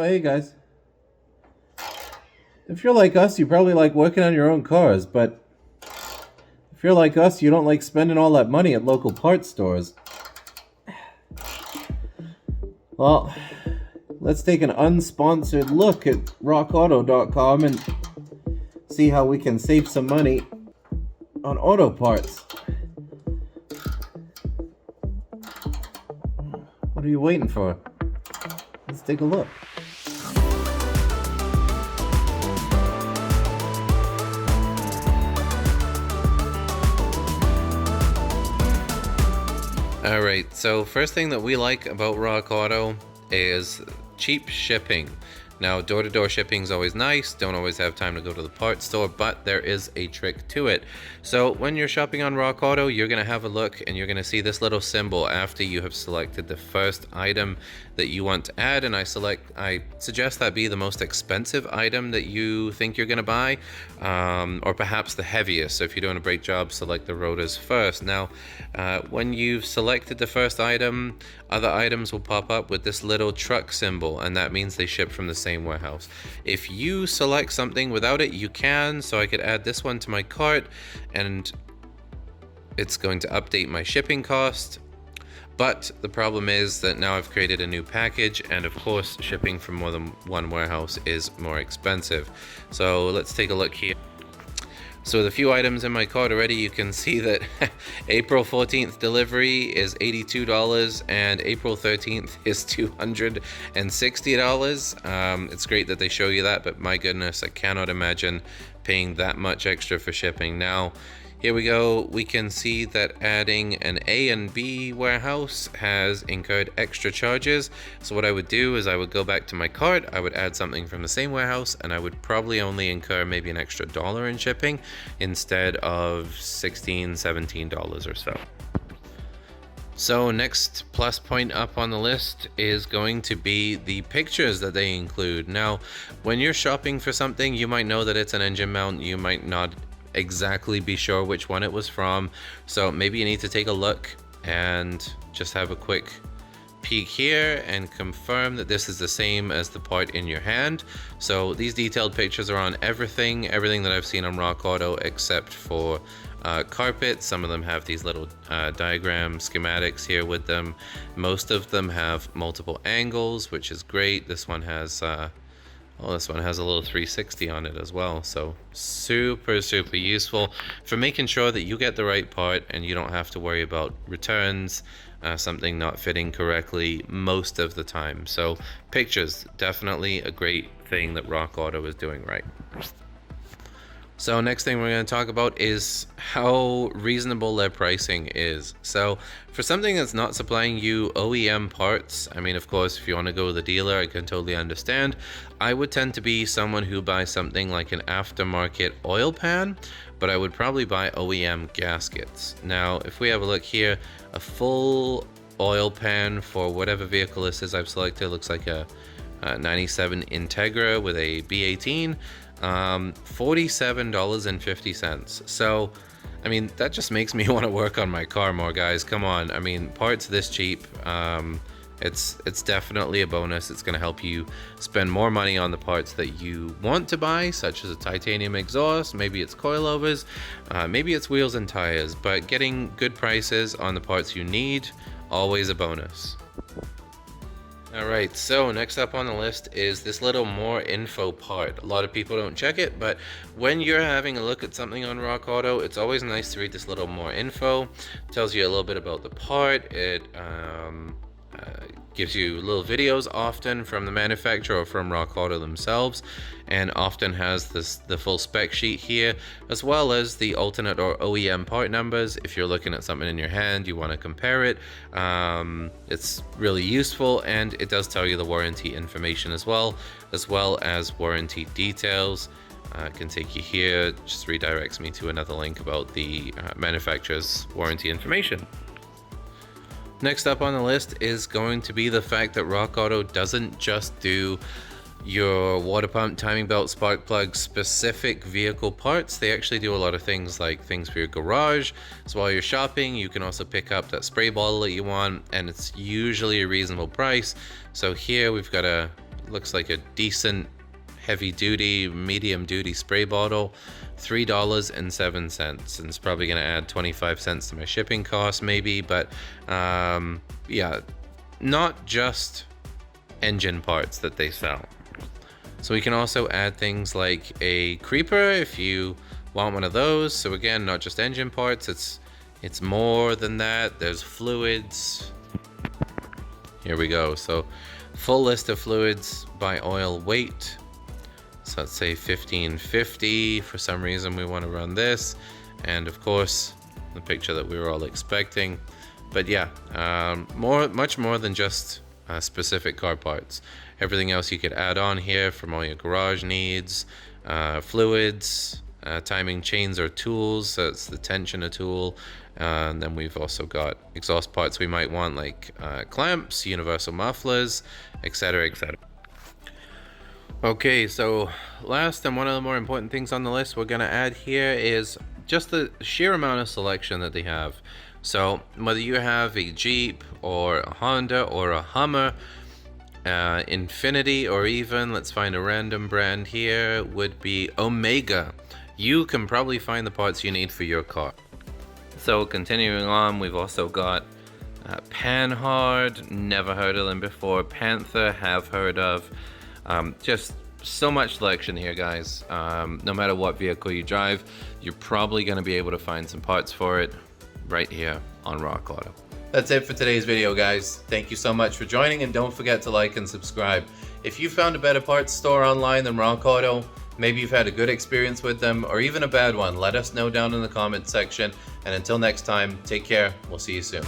Oh, hey guys. If you're like us, you probably like working on your own cars, but if you're like us, you don't like spending all that money at local parts stores. Well, let's take an unsponsored look at rockauto.com and see how we can save some money on auto parts. What are you waiting for? Let's take a look. Alright, so first thing that we like about Rock Auto is cheap shipping. Now, door-to-door shipping is always nice, don't always have time to go to the parts store, but there is a trick to it. So when you're shopping on Rock Auto, you're going to have a look and you're going to see this little symbol after you have selected the first item that you want to add, and I suggest that be the most expensive item that you think you're going to buy, or perhaps the heaviest. So if you're doing a brake job, select the rotors first. Now, when you've selected the first item, other items will pop up with this little truck symbol, and that means they ship from the same warehouse. If you select something without it, you can. So I could add this one to my cart, and it's going to update my shipping cost. But the problem is that now I've created a new package, and of course shipping from more than one warehouse is more expensive. So let's take a look here. So with a few items in my cart already, you can see that April 14th delivery is $82 and April 13th is $260. It's great that they show you that, but my goodness, I cannot imagine paying that much extra for shipping. Now, here we go. We can see that adding an A and B warehouse has incurred extra charges. So what I would do is I would go back to my cart, I would add something from the same warehouse, and I would probably only incur maybe an extra $1 in shipping instead of $16, $17 or so. So next plus point up on the list is going to be the pictures that they include. Now, when you're shopping for something, you might know that it's an engine mount, you might not exactly be sure which one it was from, so maybe you need to take a look and just have a quick peek here and confirm that this is the same as the part in your hand. So these detailed pictures are on everything that I've seen on Rock Auto except for carpet. Some of them have these little diagram schematics here with them. Most of them have multiple angles, which is great. This one has this one has a little 360 on it as well, so super useful for making sure that you get the right part and you don't have to worry about returns, something not fitting correctly most of the time. So pictures, definitely a great thing that Rock Auto is doing right. So next thing we're going to talk about is how reasonable their pricing is. So for something that's not supplying you OEM parts, I mean, of course, if you want to go with a dealer, I can totally understand. I would tend to be someone who buys something like an aftermarket oil pan, but I would probably buy OEM gaskets. Now, if we have a look here, a full oil pan for whatever vehicle this is I've selected, looks like a 97 Integra with a B18. $47.50. So, I mean, that just makes me want to work on my car more, guys. Come on. I mean, parts this cheap. It's definitely a bonus. It's going to help you spend more money on the parts that you want to buy, such as a titanium exhaust. Maybe it's coilovers. Maybe it's wheels and tires. But getting good prices on the parts you need, always a bonus. Alright, so next up on the list is this little more info part. A lot of people don't check it, but when you're having a look at something on Rock Auto, it's always nice to read this little more info. It tells you a little bit about the part. It gives you little videos often from the manufacturer or from Rock Auto themselves, and often has the full spec sheet here, as well as the alternate or OEM part numbers. If you're looking at something in your hand, you want to compare it, it's really useful, and it does tell you the warranty information as well as warranty details. I can take you here, it just redirects me to another link about the manufacturer's warranty information. Next up on the list is going to be the fact that Rock Auto doesn't just do your water pump, timing belt, spark plug specific vehicle parts. They actually do a lot of things like things for your garage. So while you're shopping, you can also pick up that spray bottle that you want, and it's usually a reasonable price. So here we've got a looks like a decent heavy duty, medium duty spray bottle, $3.07, and it's probably going to add 25 cents to my shipping cost maybe, but yeah, not just engine parts that they sell. So we can also add things like a creeper if you want one of those. So again, not just engine parts, it's more than that. There's fluids. Here we go. So full list of fluids by oil weight. So let's say 1550. For some reason we want to run this, and of course the picture that we were all expecting. But yeah, much more than just specific car parts. Everything else you could add on here from all your garage needs, fluids, timing chains or tools, so it's the tensioner tool, and then we've also got exhaust parts we might want, like clamps, universal mufflers, etc, etc. Okay, so last and one of the more important things on the list we're going to add here is just the sheer amount of selection that they have. So whether you have a Jeep or a Honda or a Hummer, Infiniti, or even, let's find a random brand here, would be Omega, you can probably find the parts you need for your car. So continuing on, we've also got Panhard, never heard of them before. Panther, have heard of. Just so much selection here, guys. No matter what vehicle you drive, you're probably going to be able to find some parts for it right here on Rock Auto. That's it for today's video, guys. Thank you so much for joining, and don't forget to like and subscribe. If you found a better parts store online than Rock Auto, maybe you've had a good experience with them or even a bad one, let us know down in the comments section. And until next time, take care. We'll see you soon.